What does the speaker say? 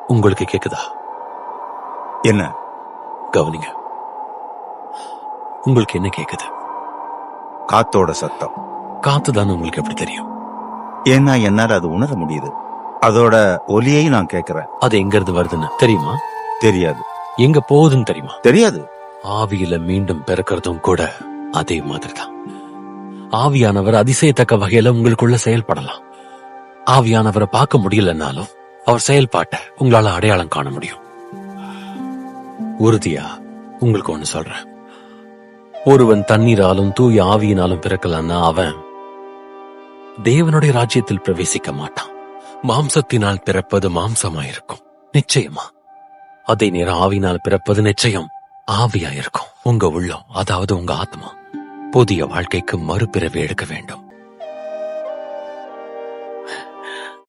உங்களுக்கு கேக்குதா? என்ன? கவனிங்க. உங்களுக்கு என்ன கேக்குது? காத்தோட சத்தம். காத்துதானே உங்களுக்கு எப்படி தெரியும்? ஏன்னா என்னால அது உணர முடியுது. அதோட ஒலியை நான் கேட்கிறேன். அது எங்க இருந்து வருதுன்னு தெரியுமா? தெரியாது. எங்க போகுதுன்னு தெரியுமா? தெரியாது. ஆவியில மீண்டும் பிறக்கிறதும் கூட அதே மாதிரிதான். ஆவியானவர் அதிசயத்தக்க வகையில உங்களுக்குள்ள செயல்படலாம். ஆவியானவரை பார்க்க முடியலன்னாலும் அவர் செயல்பாட்டை உங்களால அடையாளம் காண முடியும். உறுதியா உங்களுக்கு ஒண்ணு சொல்றேன். ஒருவன் தண்ணீராலும் தூய ஆவியினாலும் பிறக்கலன்னா அவன் தேவனுடைய ராஜ்யத்தில் பிரவேசிக்க மாட்டான். மாம்சத்தினால் பிறப்பது மாம்சமாயிருக்கும், நிச்சயமா. அதே நேரம் ஆவியினால் பிறப்பது நிச்சயம் ஆவியாயிருக்கும். உங்க உள்ளம், அதாவது உங்க ஆத்மா புதிய வாழ்க்கைக்கு மறுபிறவி எடுக்க வேண்டும்.